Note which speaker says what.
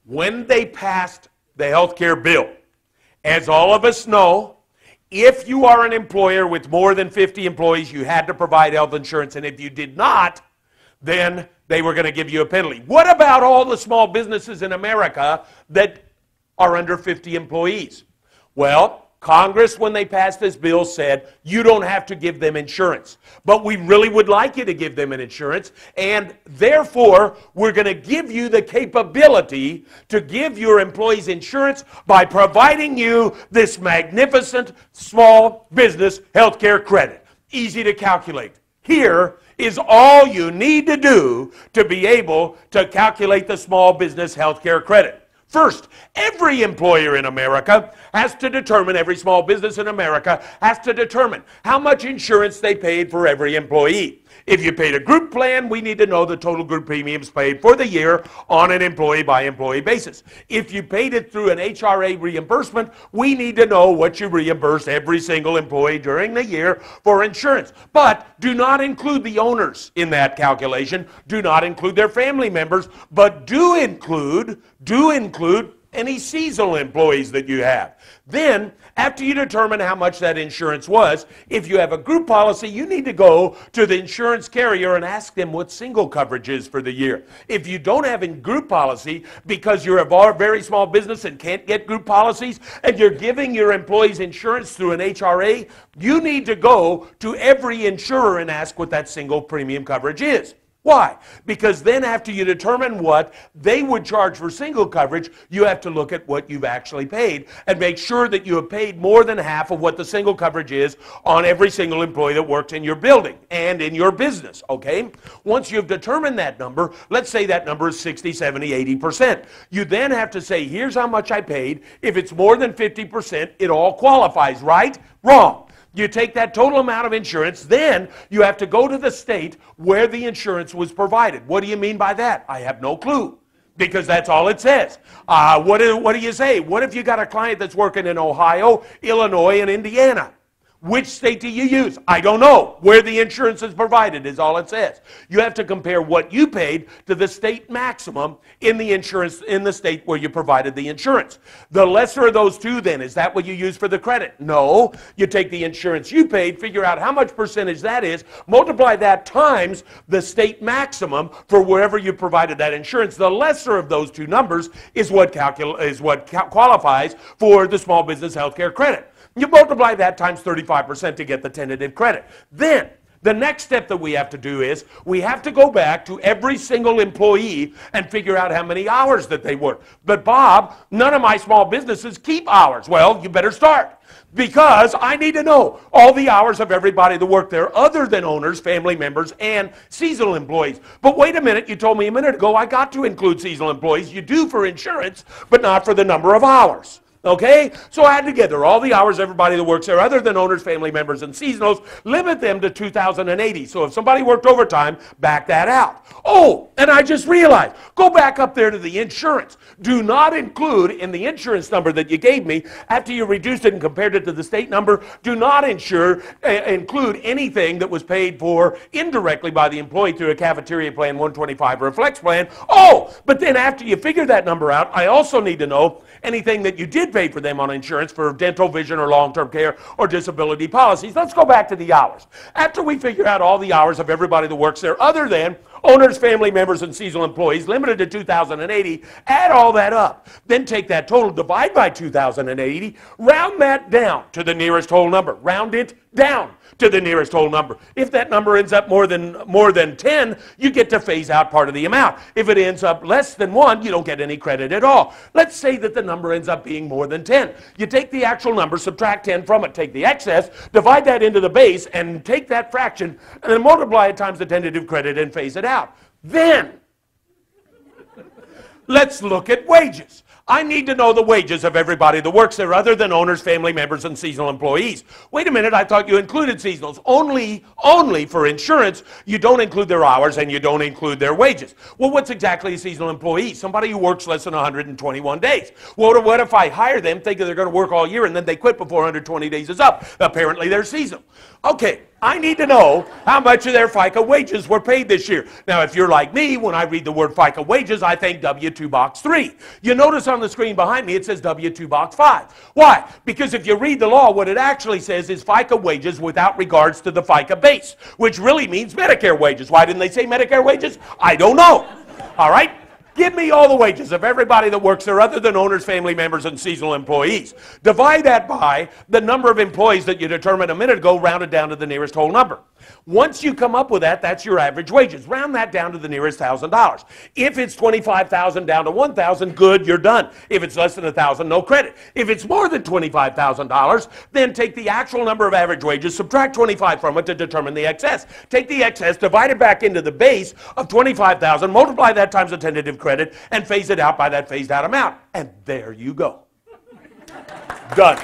Speaker 1: when they passed the health care bill, as all of us know, if you are an employer with more than 50 employees, you had to provide health insurance, and if you did not, then they were going to give you a penalty. What about all the small businesses in America that are under 50 employees? Well, Congress, when they passed this bill, said you don't have to give them insurance. But we really would like you to give them an insurance, and therefore we're going to give you the capability to give your employees insurance by providing you this magnificent small business health care credit. Easy to calculate. Here is all you need to do to be able to calculate the small business health care credit. First, every employer in America has to determine, every small business in America has to determine how much insurance they paid for every employee. If you paid a group plan, we need to know the total group premiums paid for the year on an employee-by-employee basis. If you paid it through an HRA reimbursement, we need to know what you reimburse every single employee during the year for insurance. But do not include the owners in that calculation. Do not include their family members, but do include any seasonal employees that you have. Then, after you determine how much that insurance was, if you have a group policy, you need to go to the insurance carrier and ask them what single coverage is for the year. If you don't have a group policy because you're a very small business and can't get group policies, and you're giving your employees insurance through an HRA, you need to go to every insurer and ask what that single premium coverage is. Why? Because then after you determine what they would charge for single coverage, you have to look at what you've actually paid and make sure that you have paid more than half of what the single coverage is on every single employee that works in your building and in your business, okay? Once you've determined that number, let's say that number is 60, 70, 80%. You then have to say, here's how much I paid. If it's more than 50%, it all qualifies, right? Wrong. You take that total amount of insurance, then you have to go to the state where the insurance was provided. What do you mean by that? I have no clue, because that's all it says. What do you say? What if you got a client that's working in Ohio, Illinois, and Indiana? Which state do you use? I don't know. Where the insurance is provided is all it says. You have to compare what you paid to the state maximum in the insurance in the state where you provided the insurance. The lesser of those two then, is that what you use for the credit? No. You take the insurance you paid, figure out how much percentage that is, multiply that times the state maximum for wherever you provided that insurance. The lesser of those two numbers is what qualifies for the small business health care credit. You multiply that times 35% to get the tentative credit. Then, the next step that we have to do is we have to go back to every single employee and figure out how many hours that they work. But Bob, none of my small businesses keep hours. Well, you better start, because I need to know all the hours of everybody that work there other than owners, family members, and seasonal employees. But wait a minute, you told me a minute ago I got to include seasonal employees. You do for insurance, but not for the number of hours. Okay? So add together all the hours everybody that works there other than owners, family members, and seasonals. Limit them to 2,080. So if somebody worked overtime, back that out. Oh, and I just realized, go back up there to the insurance. Do not include in the insurance number that you gave me, after you reduced it and compared it to the state number, do not include anything that was paid for indirectly by the employee through a cafeteria plan, 125, or a flex plan. Oh, but then after you figure that number out, I also need to know anything that you did pay for them on insurance for dental, vision, or long-term care or disability policies. Let's go back to the hours. After we figure out all the hours of everybody that works there other than owners, family members, and seasonal employees, limited to 2,080, add all that up. Then take that total, divide by 2,080, round that down to the nearest whole number. Round it down to the nearest whole number. If that number ends up more than 10, you get to phase out part of the amount. If it ends up less than 1, you don't get any credit at all. Let's say that the number ends up being more than 10. You take the actual number, subtract 10 from it, take the excess, divide that into the base, and take that fraction, and then multiply it times the tentative credit and phase it out. Then, let's look at wages. I need to know the wages of everybody that works there other than owners, family members, and seasonal employees. Wait a minute, I thought you included seasonals. Only for insurance, you don't include their hours and you don't include their wages. Well, what's exactly a seasonal employee? Somebody who works less than 121 days. Well, what if I hire them thinking they're going to work all year and then they quit before 120 days is up? Apparently they're seasonal. Okay, I need to know how much of their FICA wages were paid this year. Now, if you're like me, when I read the word FICA wages, I think W-2 box 3. You notice on the screen behind me, it says W-2 box 5. Why? Because if you read the law, what it actually says is FICA wages without regards to the FICA base, which really means Medicare wages. Why didn't they say Medicare wages? I don't know. All right? Give me all the wages of everybody that works there other than owners, family members, and seasonal employees. Divide that by the number of employees that you determined a minute ago, rounded down to the nearest whole number. Once you come up with that, that's your average wages. Round that down to the nearest $1,000. If it's $25,000 down to $1,000, good, you're done. If it's less than $1,000, no credit. If it's more than $25,000, then take the actual number of average wages, subtract 25 from it to determine the excess. Take the excess, divide it back into the base of $25,000, multiply that times the tentative credit, and phase it out by that phased out amount. And there you go. Done.